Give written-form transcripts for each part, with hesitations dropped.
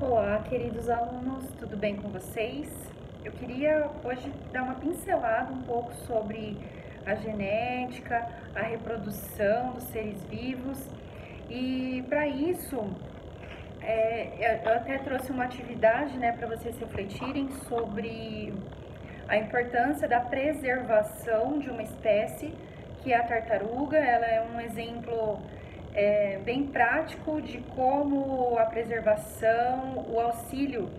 Olá, queridos alunos, tudo bem com vocês? Eu queria hoje dar uma pincelada um pouco sobre a genética, a reprodução dos seres vivos e para isso eu até trouxe uma atividade, né, para vocês refletirem sobre a importância da preservação de uma espécie, que é a tartaruga. Ela é um exemplo bem prático de como a preservação, o auxílio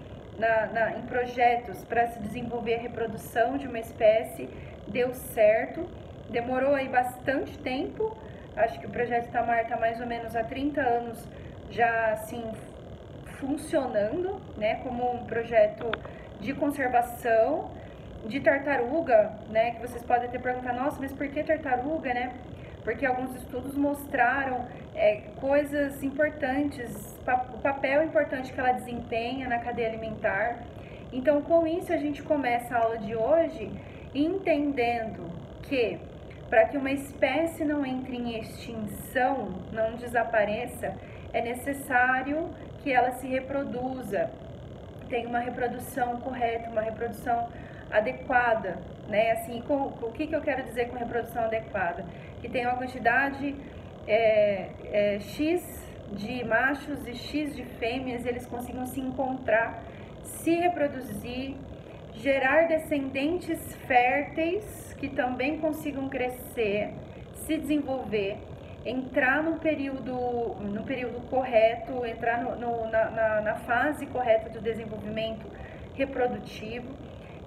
em projetos para se desenvolver a reprodução de uma espécie deu certo. Demorou aí bastante tempo, acho que o projeto Tamar está mais ou menos há 30 anos já assim funcionando, né, como um projeto de conservação de tartaruga, né, que vocês podem até perguntar, nossa, mas por que tartaruga, né? Porque alguns estudos mostraram coisas importantes, o papel importante que ela desempenha na cadeia alimentar. Então, com isso, a gente começa a aula de hoje entendendo que para que uma espécie não entre em extinção, não desapareça, é necessário que ela se reproduza, tenha uma reprodução correta, uma reprodução adequada, né? Assim, o que eu quero dizer com reprodução adequada? Que tem uma quantidade X de machos e X de fêmeas, eles consigam se encontrar, se reproduzir, gerar descendentes férteis que também consigam crescer, se desenvolver, entrar no período correto, entrar na fase correta do desenvolvimento reprodutivo,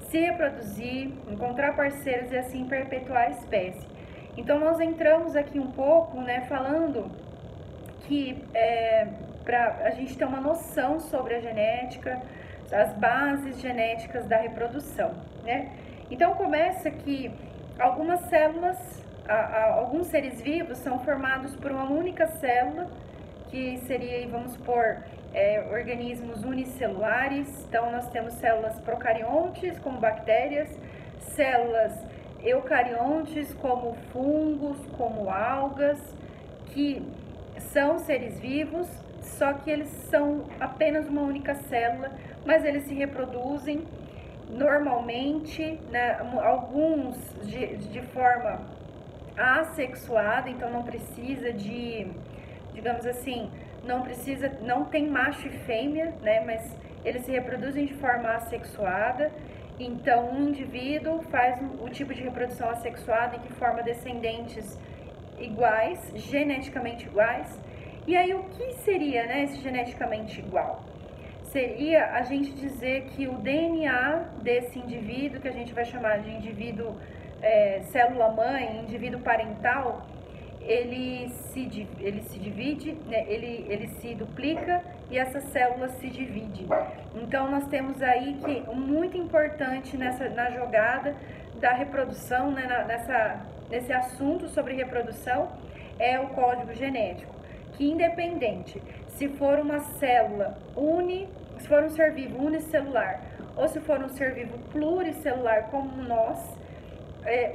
se reproduzir, encontrar parceiros e assim perpetuar a espécie. Então nós entramos aqui um pouco, né, falando que para a gente ter uma noção sobre a genética, as bases genéticas da reprodução, né? Então começa que algumas células, alguns seres vivos são formados por uma única célula, que seria, vamos supor, organismos unicelulares. Então nós temos células procariontes, como bactérias, células eucariontes, como fungos, como algas, que são seres vivos, só que eles são apenas uma única célula, mas eles se reproduzem normalmente, né, alguns de forma assexuada, então não precisa de, digamos assim, não tem macho e fêmea, né, mas eles se reproduzem de forma assexuada. Então um indivíduo faz o tipo de reprodução assexuada em que forma descendentes iguais, geneticamente iguais. E aí o que seria, né, esse geneticamente igual? Seria a gente dizer que o DNA desse indivíduo, que a gente vai chamar de indivíduo célula-mãe, indivíduo parental, ele se divide, né, ele se duplica e essa célula se divide. Então nós temos aí que muito importante na jogada da reprodução, né, nesse assunto sobre reprodução, é o código genético, que independente se for uma célula se for um ser vivo unicelular ou se for um ser vivo pluricelular como nós,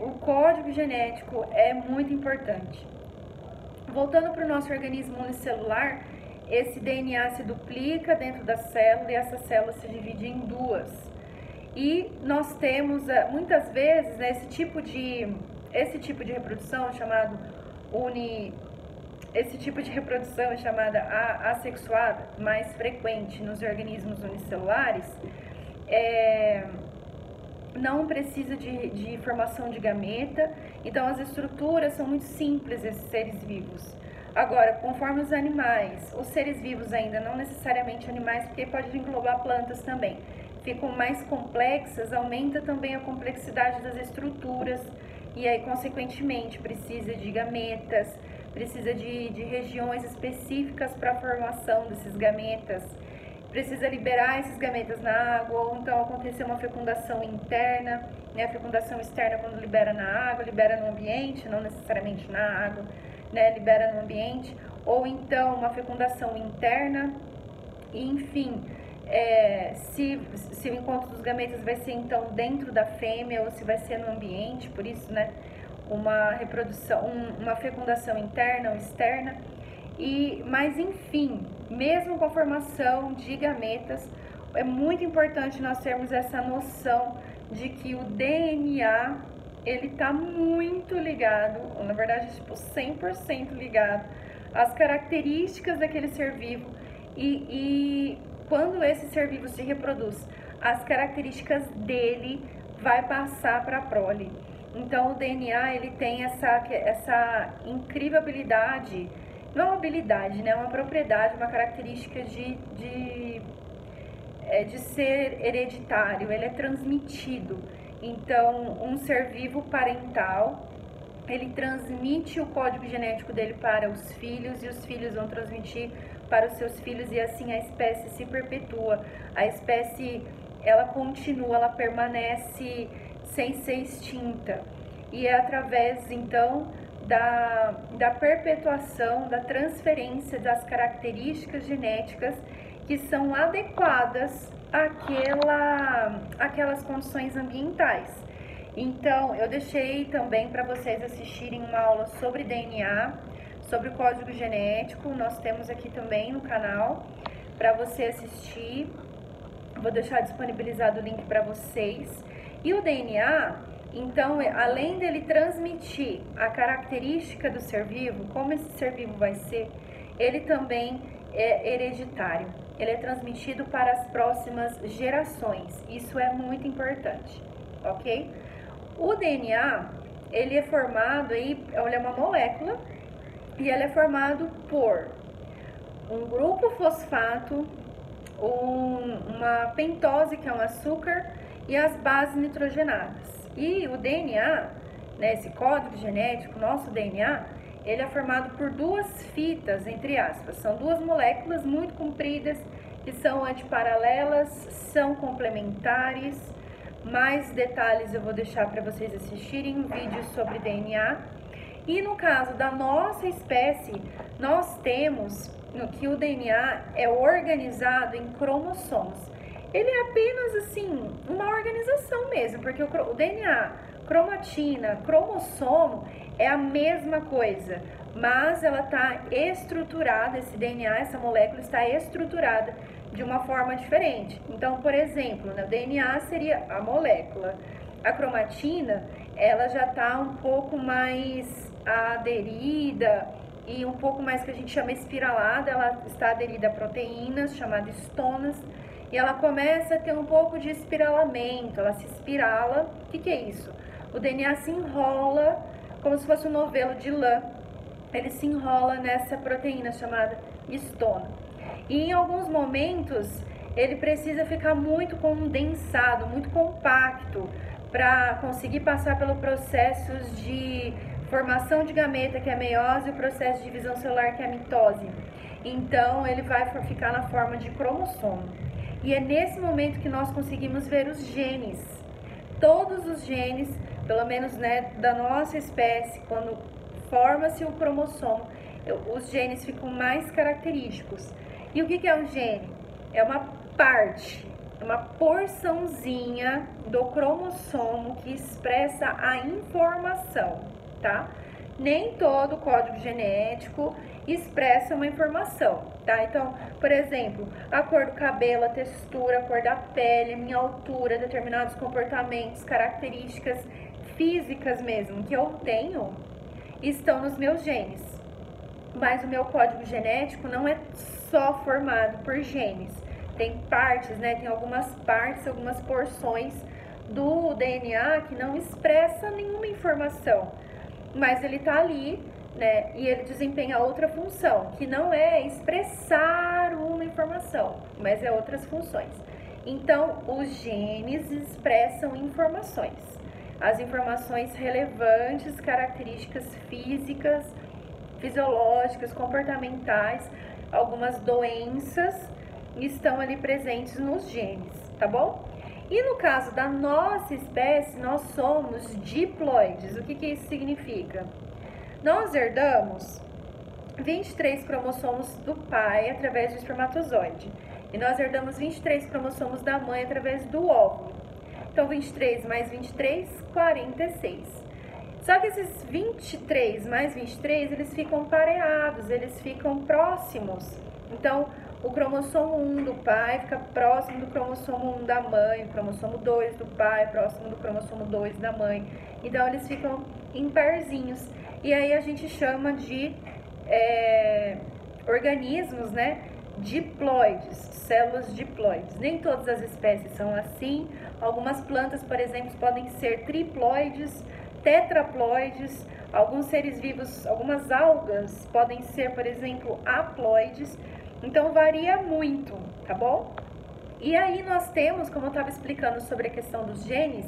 o código genético é muito importante. Voltando para o nosso organismo unicelular, esse DNA se duplica dentro da célula e essa célula se divide em duas. E nós temos, muitas vezes, né, esse tipo de reprodução esse tipo de reprodução é chamada assexuada, mais frequente nos organismos unicelulares. Não precisa de formação de gameta, então as estruturas são muito simples, esses seres vivos. Agora, conforme os animais, os seres vivos ainda, não necessariamente animais, porque pode englobar plantas também, ficam mais complexas, aumenta também a complexidade das estruturas, e aí, consequentemente, precisa de gametas, precisa de regiões específicas para a formação desses gametas, precisa liberar esses gametas na água, ou então acontecer uma fecundação interna, né? A fecundação externa, quando libera na água, libera no ambiente, não necessariamente na água, né? Libera no ambiente, ou então uma fecundação interna, e, enfim, se o encontro dos gametas vai ser então dentro da fêmea ou se vai ser no ambiente, por isso, né, uma fecundação interna ou externa. Mas enfim, mesmo com formação de gametas, é muito importante nós termos essa noção de que o DNA, ele tá muito ligado, na verdade, tipo, 100% ligado às características daquele ser vivo e quando esse ser vivo se reproduz, as características dele vai passar para a prole. Então, o DNA, ele tem essa incrível habilidade, não uma habilidade, né? Uma propriedade, uma característica de ser hereditário, ele é transmitido. Então, um ser vivo parental, ele transmite o código genético dele para os filhos e os filhos vão transmitir para os seus filhos e assim a espécie se perpetua. A espécie, ela continua, ela permanece sem ser extinta. E é através, então, da perpetuação, da transferência das características genéticas que são adequadas àquelas condições ambientais. Então, eu deixei também para vocês assistirem uma aula sobre DNA, sobre o código genético, nós temos aqui também no canal para você assistir. Vou deixar disponibilizado o link para vocês. E o DNA, então, além dele transmitir a característica do ser vivo, como esse ser vivo vai ser, ele também é hereditário. Ele é transmitido para as próximas gerações. Isso é muito importante, ok? O DNA, ele é formado aí, olha, é uma molécula e ela é formado por um grupo fosfato, uma pentose, que é um açúcar, e as bases nitrogenadas. E o DNA, né, esse código genético, nosso DNA, ele é formado por duas fitas, entre aspas. São duas moléculas muito compridas, que são antiparalelas, são complementares. Mais detalhes eu vou deixar para vocês assistirem um vídeo sobre DNA. E no caso da nossa espécie, nós temos que o DNA é organizado em cromossomos. Ele é apenas assim, uma organização mesmo, porque o DNA, cromatina, cromossomo é a mesma coisa, mas ela está estruturada, esse DNA, essa molécula está estruturada de uma forma diferente. Então, por exemplo, o DNA seria a molécula, a cromatina, ela já está um pouco mais aderida e um pouco mais que a gente chama espiralada, ela está aderida a proteínas chamadas histonas e ela começa a ter um pouco de espiralamento, ela se espirala. O que é isso? O DNA se enrola como se fosse um novelo de lã, ele se enrola nessa proteína chamada histona. E em alguns momentos ele precisa ficar muito condensado, muito compacto, para conseguir passar pelo processo de formação de gameta, que é a meiose, e o processo de divisão celular, que é a mitose. Então, ele vai ficar na forma de cromossomo. E é nesse momento que nós conseguimos ver os genes. Todos os genes, pelo menos, né, da nossa espécie, quando forma-se o cromossomo, os genes ficam mais característicos. E o que é um gene? É uma parte, uma porçãozinha do cromossomo que expressa a informação, tá? Nem todo código genético expressa uma informação, tá? Então, por exemplo, a cor do cabelo, a textura, a cor da pele, a minha altura, determinados comportamentos, características físicas mesmo que eu tenho, estão nos meus genes. Mas o meu código genético não é só formado por genes. Tem partes, né? Tem algumas partes, algumas porções do DNA que não expressa nenhuma informação. Mas ele tá ali, né? E ele desempenha outra função, que não é expressar uma informação, mas é outras funções. Então, os genes expressam informações. As informações relevantes, características físicas, fisiológicas, comportamentais, algumas doenças estão ali presentes nos genes, tá bom? E no caso da nossa espécie, nós somos diploides. O que isso significa? Nós herdamos 23 cromossomos do pai através do espermatozoide. E nós herdamos 23 cromossomos da mãe através do óvulo. Então, 23 mais 23, 46. Só que esses 23 mais 23, eles ficam pareados, eles ficam próximos. Então, o cromossomo 1 do pai fica próximo do cromossomo 1 da mãe, o cromossomo 2 do pai próximo do cromossomo 2 da mãe. Então, eles ficam em parzinhos. E aí a gente chama de organismos, né, diploides, células diploides. Nem todas as espécies são assim. Algumas plantas, por exemplo, podem ser triploides, tetraploides. Alguns seres vivos, algumas algas podem ser, por exemplo, haploides. Então, varia muito, tá bom? E aí nós temos, como eu estava explicando sobre a questão dos genes,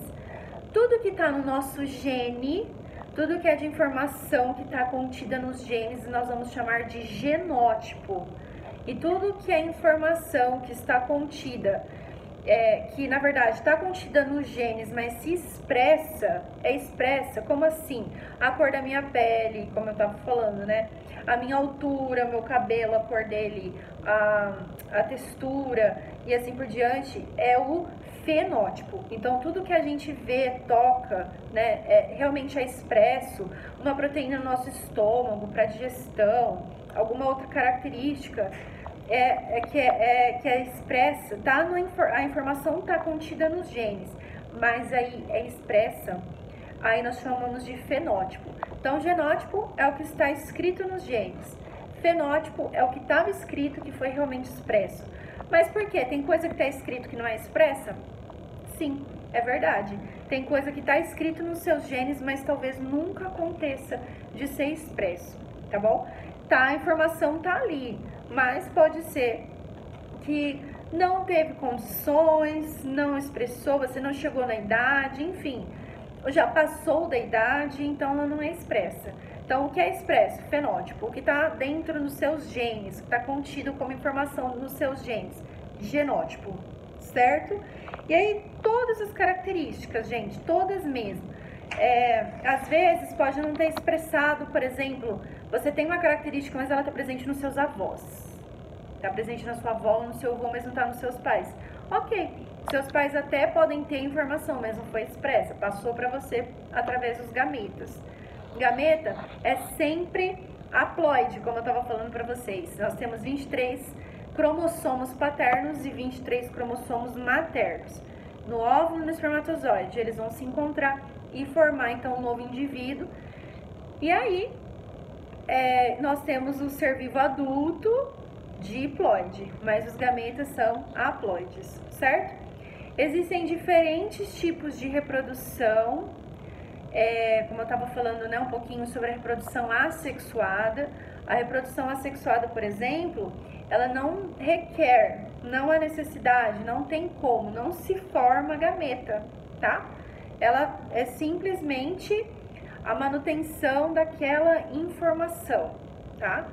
tudo que está no nosso gene, tudo que é de informação que está contida nos genes, nós vamos chamar de genótipo. E tudo que é informação que está contida, que na verdade está contida nos genes, mas se expressa, como assim? A cor da minha pele, como eu estava falando, né? A minha altura, o meu cabelo, a cor dele, a textura e assim por diante, é o fenótipo. Então, tudo que a gente vê, toca, né, realmente é expresso. Uma proteína no nosso estômago para digestão, alguma outra característica que é expressa, a informação está contida nos genes, mas aí é expressa, aí nós chamamos de fenótipo. Então, genótipo é o que está escrito nos genes, fenótipo é o que estava escrito, que foi realmente expresso. Mas por quê? Tem coisa que está escrito que não é expressa? Sim, é verdade. Tem coisa que está escrito nos seus genes, mas talvez nunca aconteça de ser expresso, tá bom? A informação tá ali, mas pode ser que não teve condições, não expressou, você não chegou na idade, enfim, já passou da idade, então ela não é expressa. Então, o que é expresso? Fenótipo, o que está dentro dos seus genes, que está contido como informação nos seus genes, genótipo, certo? E aí, todas as características, gente, todas mesmo. Às vezes pode não ter expressado, por exemplo, você tem uma característica, mas ela está presente nos seus avós. Está presente na sua avó ou no seu avô, mas não está nos seus pais. Ok, seus pais até podem ter informação, mas não foi expressa, passou para você através dos gametas. Gameta é sempre haploide, como eu estava falando para vocês. Nós temos 23 cromossomos paternos e 23 cromossomos maternos. No óvulo e no espermatozoide, eles vão se encontrar e formar, então, um novo indivíduo. E aí, nós temos o ser vivo adulto diploide, mas os gametas são haploides, certo? Existem diferentes tipos de reprodução, como eu estava falando, né, um pouquinho sobre a reprodução assexuada. A reprodução assexuada, por exemplo, ela não requer, não há necessidade, não tem como, não se forma gameta, tá? Ela é simplesmente a manutenção daquela informação, tá?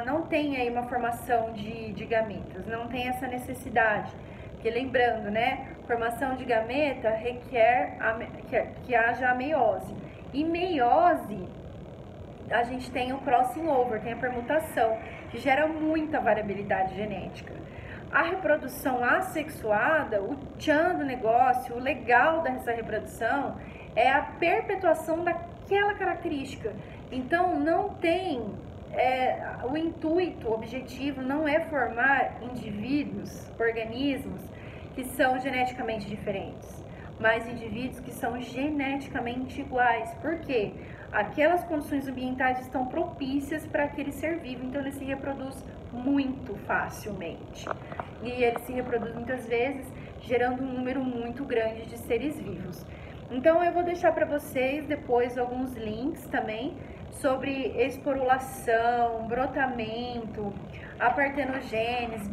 Não tem aí uma formação de gametas, não tem essa necessidade. Porque lembrando, né, formação de gameta requer que haja a meiose. E meiose, a gente tem o crossing over, tem a permutação, que gera muita variabilidade genética. A reprodução assexuada, o tchan do negócio, o legal dessa reprodução é a perpetuação daquela característica. Então, não tem, o intuito, o objetivo não é formar indivíduos, organismos que são geneticamente diferentes, mas indivíduos que são geneticamente iguais. Por quê? Aquelas condições ambientais estão propícias para aquele ser vivo, então ele se reproduz muito facilmente. E ele se reproduz muitas vezes, gerando um número muito grande de seres vivos. Então eu vou deixar para vocês depois alguns links também sobre esporulação, brotamento, apartenogênese,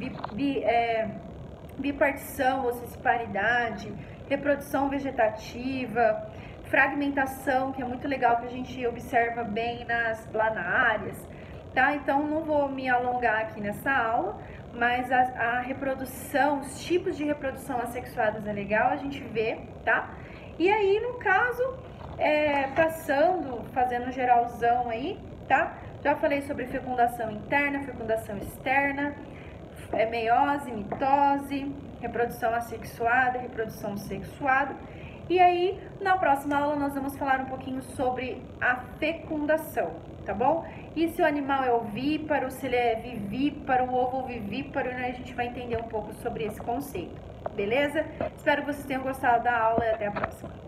bipartição ou cisparidade, reprodução vegetativa, fragmentação, que é muito legal, que a gente observa bem nas planárias, tá? Então, não vou me alongar aqui nessa aula, mas a reprodução, os tipos de reprodução assexuadas é legal a gente ver, tá? E aí, no caso, fazendo um geralzão aí, tá? Já falei sobre fecundação interna, fecundação externa, meiose, mitose, reprodução assexuada, reprodução sexuada. E aí, na próxima aula, nós vamos falar um pouquinho sobre a fecundação, tá bom? E se o animal é ovíparo, se ele é vivíparo, ovovivíparo, né? A gente vai entender um pouco sobre esse conceito, beleza? Espero que vocês tenham gostado da aula e até a próxima.